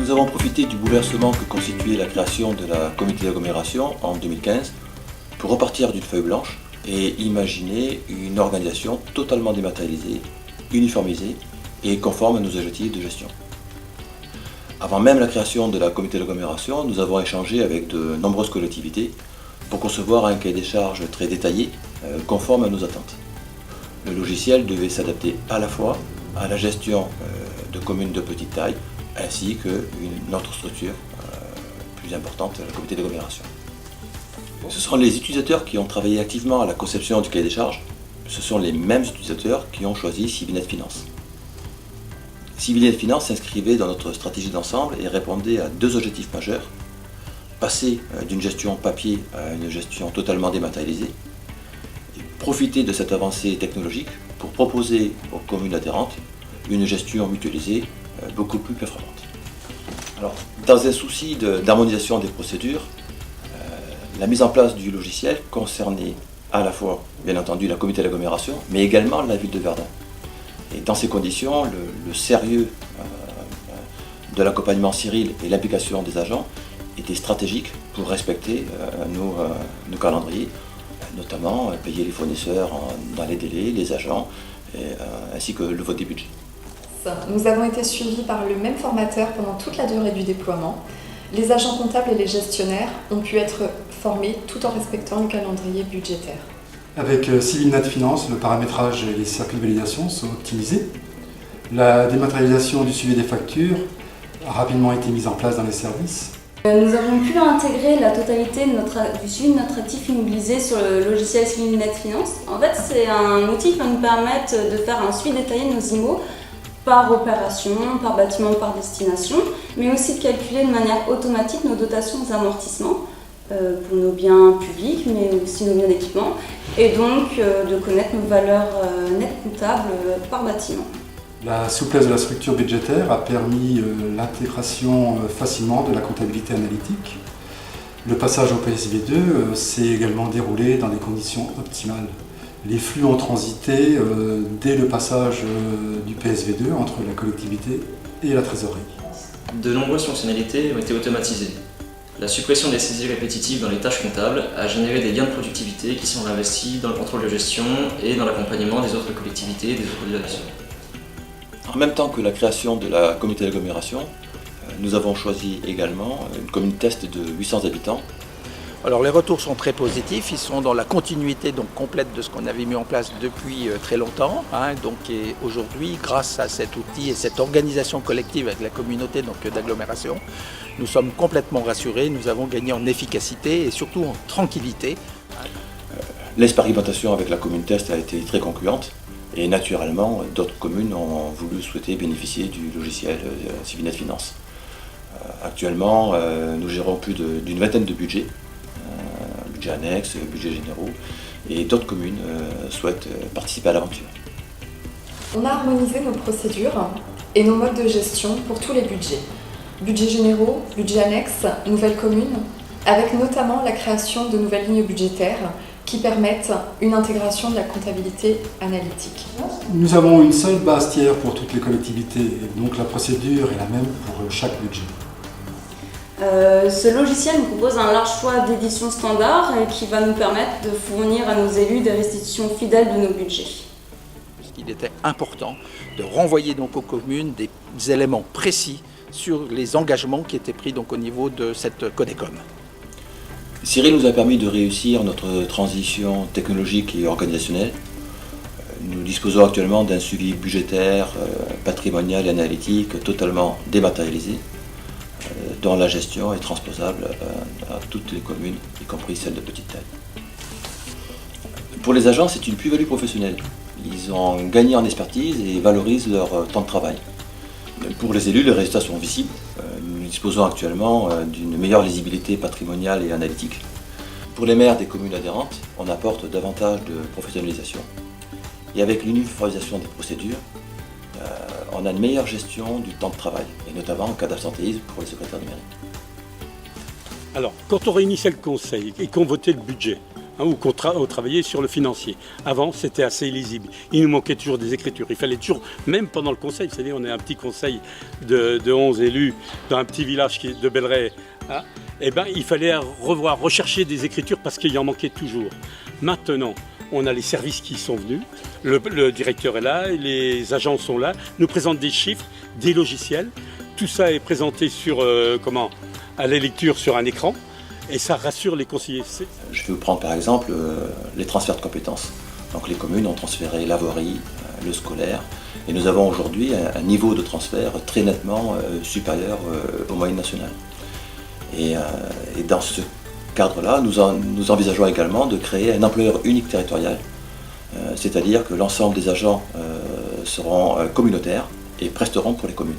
Nous avons profité du bouleversement que constituait la création de la communauté d'agglomération en 2015 pour repartir d'une feuille blanche et imaginer une organisation totalement dématérialisée, uniformisée et conforme à nos objectifs de gestion. Avant même la création de la communauté d'agglomération, nous avons échangé avec de nombreuses collectivités pour concevoir un cahier des charges très détaillé, conforme à nos attentes. Le logiciel devait s'adapter à la fois à la gestion de communes de petite taille ainsi qu'une autre structure plus importante, la communauté d'agglomération. Ce sont les utilisateurs qui ont travaillé activement à la conception du cahier des charges. Ce sont les mêmes utilisateurs qui ont choisi Civinet Finance. Civinet Finance s'inscrivait dans notre stratégie d'ensemble et répondait à deux objectifs majeurs. Passer d'une gestion papier à une gestion totalement dématérialisée et profiter de cette avancée technologique pour proposer aux communes adhérentes une gestion mutualisée beaucoup plus performante. Alors, dans un souci d'harmonisation des procédures, la mise en place du logiciel concernait à la fois, bien entendu, la communauté d'agglomération, mais également la ville de Verdun. Et dans ces conditions, le sérieux de l'accompagnement Cyril et l'implication des agents étaient stratégiques pour respecter nos calendriers, notamment payer les fournisseurs dans les délais, les agents, ainsi que le vote des budgets. Nous avons été suivis par le même formateur pendant toute la durée du déploiement. Les agents comptables et les gestionnaires ont pu être formés tout en respectant le calendrier budgétaire. Avec Civinet Finance, le paramétrage et les circuits de validation sont optimisés. La dématérialisation du suivi des factures a rapidement été mise en place dans les services. Nous avons pu intégrer la totalité du suivi de notre actif immobilisé sur le logiciel Civinet Finance. En fait, c'est un outil qui va nous permettre de faire un suivi détaillé de nos IMO par opération, par bâtiment, par destination, mais aussi de calculer de manière automatique nos dotations aux amortissements pour nos biens publics, mais aussi nos biens d'équipement, et donc de connaître nos valeurs nettes comptables par bâtiment. La souplesse de la structure budgétaire a permis l'intégration facilement de la comptabilité analytique. Le passage au PSV2 s'est également déroulé dans des conditions optimales. Les flux ont transité dès le passage du PSV2 entre la collectivité et la trésorerie. De nombreuses fonctionnalités ont été automatisées. La suppression des saisies répétitives dans les tâches comptables a généré des gains de productivité qui sont investis dans le contrôle de gestion et dans l'accompagnement des autres collectivités et des autres directions. En même temps que la création de la communauté d'agglomération, nous avons choisi également une commune test de 800 habitants. Alors les retours sont très positifs, ils sont dans la continuité donc complète de ce qu'on avait mis en place depuis très longtemps. Et aujourd'hui, grâce à cet outil et cette organisation collective avec la communauté d'agglomération, nous sommes complètement rassurés, nous avons gagné en efficacité et surtout en tranquillité. L'expérimentation avec la commune test a été très concluante et naturellement d'autres communes ont souhaité bénéficier du logiciel Civinet Finance. Actuellement, nous gérons plus d'une vingtaine de budgets. Budget annexe, budgets généraux, et d'autres communes souhaitent participer à l'aventure. On a harmonisé nos procédures et nos modes de gestion pour tous les budgets. Budgets généraux, budget annexe, nouvelles communes, avec notamment la création de nouvelles lignes budgétaires qui permettent une intégration de la comptabilité analytique. Nous avons une seule base tiers pour toutes les collectivités, et donc la procédure est la même pour chaque budget. Ce logiciel nous propose un large choix d'éditions standards qui va nous permettre de fournir à nos élus des restitutions fidèles de nos budgets. Il était important de renvoyer donc aux communes des éléments précis sur les engagements qui étaient pris donc au niveau de cette Codecom. Cyril nous a permis de réussir notre transition technologique et organisationnelle. Nous disposons actuellement d'un suivi budgétaire, patrimonial et analytique totalement dématérialisé, dont la gestion est transposable à toutes les communes, y compris celles de petite taille. Pour les agents, c'est une plus-value professionnelle. Ils ont gagné en expertise et valorisent leur temps de travail. Pour les élus, les résultats sont visibles. Nous disposons actuellement d'une meilleure lisibilité patrimoniale et analytique. Pour les maires des communes adhérentes, on apporte davantage de professionnalisation. Et avec l'uniformisation des procédures, on a une meilleure gestion du temps de travail, et notamment en cas d'absentéisme pour les secrétaires de mairie. Alors, quand on réunissait le conseil et qu'on votait le budget, ou qu'on travaillait sur le financier. Avant, c'était assez illisible. Il nous manquait toujours des écritures. Il fallait toujours, même pendant le conseil, vous savez, on est un petit conseil de 11 élus dans un petit village de Belleret, hein, eh ben, il fallait rechercher des écritures parce qu'il y en manquait toujours. Maintenant, on a les services qui sont venus, le directeur est là, les agents sont là, nous présentent des chiffres, des logiciels. Tout ça est présenté à la lecture sur un écran et ça rassure les conseillers. Je vais vous prendre par exemple les transferts de compétences. Donc les communes ont transféré la voirie, le scolaire, et nous avons aujourd'hui un niveau de transfert très nettement supérieur aux moyennes nationales. Et dans ce cadre-là, nous envisageons également de créer un employeur unique territorial, c'est-à-dire que l'ensemble des agents seront communautaires et presteront pour les communes.